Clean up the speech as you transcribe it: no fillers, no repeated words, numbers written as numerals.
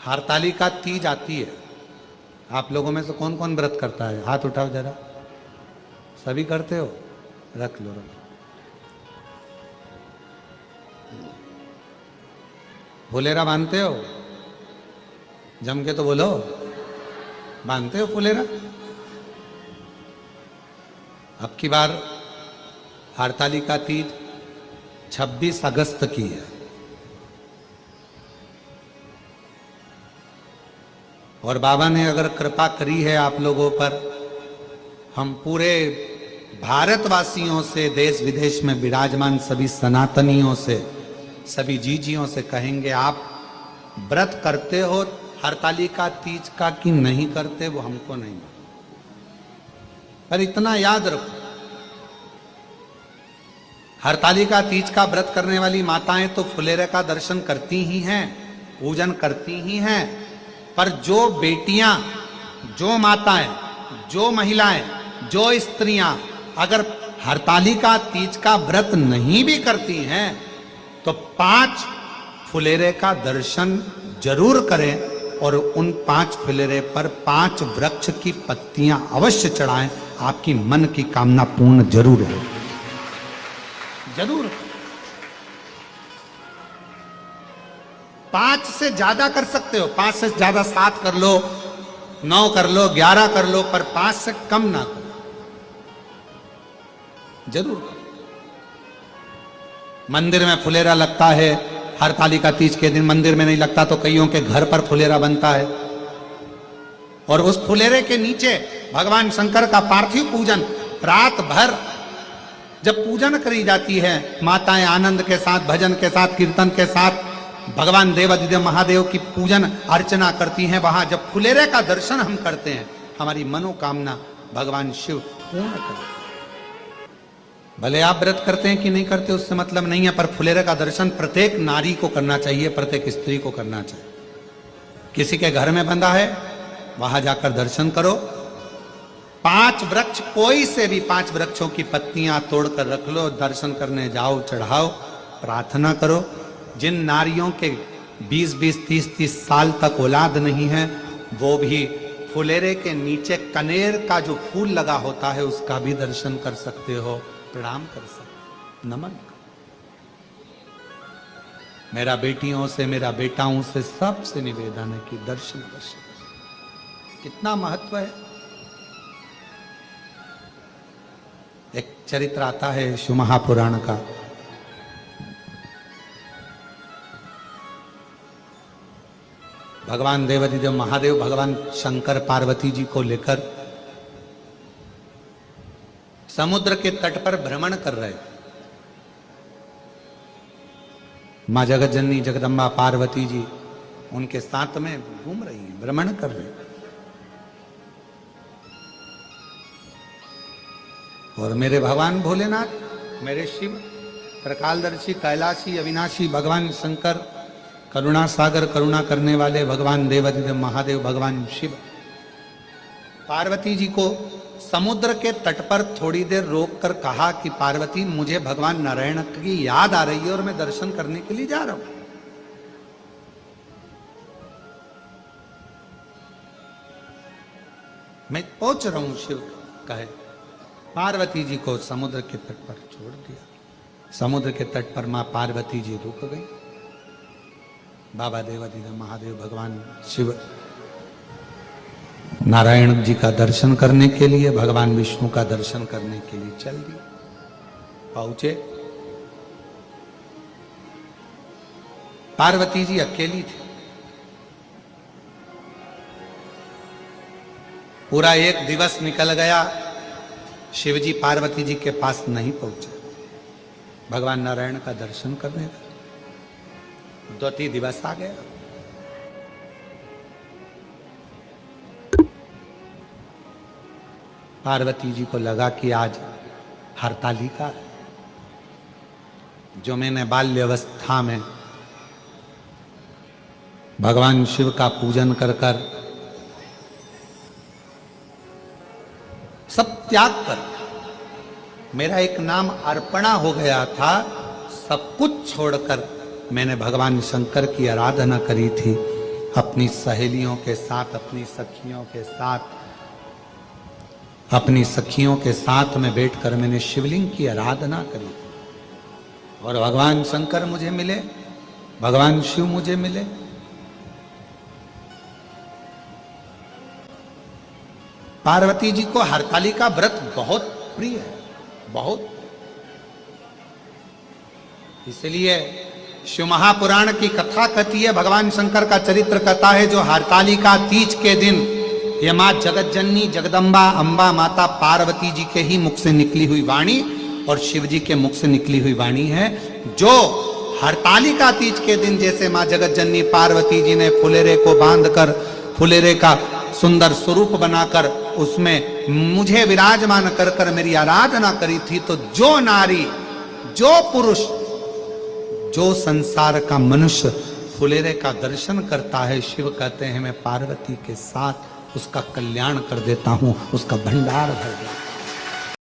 हरतालिका तीज आती है। आप लोगों में से कौन कौन व्रत करता है? हाथ उठाओ जरा। सभी करते हो? रख लो, रख लो। फुलेरा बांधते हो? जम के तो बोलो, बांधते हो फुलेरा? अब की बार हरतालिका तीज 26 अगस्त की है और बाबा ने अगर कृपा करी है आप लोगों पर, हम पूरे भारतवासियों से, देश विदेश में विराजमान सभी सनातनियों से, सभी जीजियों से कहेंगे, आप व्रत करते हो हरतालिका तीज का कि नहीं करते वो हमको नहीं मालूम, पर इतना याद रखो, हरतालिका तीज का व्रत करने वाली माताएं तो फुलेरे का दर्शन करती ही हैं, पूजन करती ही हैं, पर जो बेटियां, जो माताएं, जो महिलाएं, जो स्त्रियां अगर हरतालिका तीज का व्रत नहीं भी करती हैं तो 5 फुलेरे का दर्शन जरूर करें और उन 5 फुलेरे पर 5 वृक्ष की पत्तियां अवश्य चढ़ाएं। आपकी मन की कामना पूर्ण जरूर हो, जरूर। 5 से ज्यादा कर सकते हो, 5 से ज्यादा 7 कर लो, 9 कर लो, 11 कर लो, पर 5 से कम ना करो, जरूर। मंदिर में फुलेरा लगता है, हरतालिका तीज के दिन मंदिर में नहीं लगता तो कईयों के घर पर फुलेरा बनता है और उस फुलेरे के नीचे भगवान शंकर का पार्थिव पूजन रात भर जब पूजन करी जाती है, माताएं आनंद के साथ, भजन के साथ, कीर्तन के साथ भगवान देवाधिदेव महादेव की पूजन अर्चना करती हैं, वहां जब फुलेरे का दर्शन हम करते हैं, हमारी मनोकामना भगवान शिव पूर्ण करते हैं। भले आप व्रत करते हैं कि नहीं करते उससे मतलब नहीं है, पर फुलेरे का दर्शन प्रत्येक नारी को करना चाहिए, प्रत्येक स्त्री को करना चाहिए। किसी के घर में बंधा है वहां जाकर दर्शन करो। 5 वृक्ष, कोई से भी 5 वृक्षों की पत्तियां तोड़कर रख लो, दर्शन करने जाओ, चढ़ाओ, प्रार्थना करो। जिन नारियों के 20-20, 30-30 साल तक औलाद नहीं है वो भी फुलेरे के नीचे कनेर का जो फूल लगा होता है उसका भी दर्शन कर सकते हो, प्रणाम कर सकते, नमन कर। मेरा बेटियों से, मेरा बेटाओं से सबसे निवेदन है कि दर्शन अवश्य करें। कितना महत्व है। एक चरित्र आता है शिव महापुराण का, भगवान देवाधिदेव महादेव भगवान शंकर पार्वती जी को लेकर समुद्र के तट पर भ्रमण कर रहे थे। मां जगत जननी जगदम्बा पार्वती जी उनके साथ में घूम रही हैं, भ्रमण कर रही हैं। और मेरे भगवान भोलेनाथ, मेरे शिव, त्रिकालदर्शी, कैलाशी, अविनाशी भगवान शंकर, करुणा सागर, करुणा करने वाले भगवान देवाधिदेव महादेव भगवान शिव पार्वती जी को समुद्र के तट पर थोड़ी देर रोककर कहा कि पार्वती, मुझे भगवान नारायण की याद आ रही है और मैं दर्शन करने के लिए जा रहा हूं। मैं पहुंच रहा हूं, शिव कहे। पार्वती जी को समुद्र के तट पर छोड़ दिया। समुद्र के तट पर मां पार्वती जी रुक गई। बाबा देवाधिदेव महादेव भगवान शिव नारायण जी का दर्शन करने के लिए, भगवान विष्णु का दर्शन करने के लिए चल दिए। पहुंचे, पार्वती जी अकेली थी। पूरा एक दिवस निकल गया, शिव जी पार्वती जी के पास नहीं पहुंचे भगवान नारायण का दर्शन करने का। 2 दिवस आ गया। पार्वती जी को लगा कि आज हरतालिका है, जो मैंने बाल्यावस्था में भगवान शिव का पूजन कर कर सब त्याग कर, मेरा एक नाम अर्पणा हो गया था, सब कुछ छोड़कर मैंने भगवान शंकर की आराधना करी थी। अपनी सहेलियों के साथ, अपनी सखियों के साथ, अपनी सखियों के साथ में बैठकर मैंने शिवलिंग की आराधना करी और भगवान शंकर मुझे मिले, भगवान शिव मुझे मिले। पार्वती जी को हरतालिका व्रत बहुत प्रिय है, बहुत। इसलिए शिव महापुराण की कथा कहती है, भगवान शंकर का चरित्र कहता है, जो हरतालिका तीज के दिन ये मां जगत जननी जगदम्बा अंबा माता पार्वती जी के ही मुख से निकली हुई वाणी और शिव जी के मुख से निकली हुई वाणी है, जो हरतालिका तीज के दिन जैसे मां जगत जननी पार्वती जी ने फुलेरे को बांधकर, फुलेरे का सुंदर स्वरूप बनाकर उसमें मुझे विराजमान कर कर मेरी आराधना करी थी, तो जो नारी, जो पुरुष, जो संसार का मनुष्य फुलेरे का दर्शन करता है, शिव कहते हैं मैं पार्वती के साथ उसका कल्याण कर देता हूं, उसका भंडार भर देता हूं।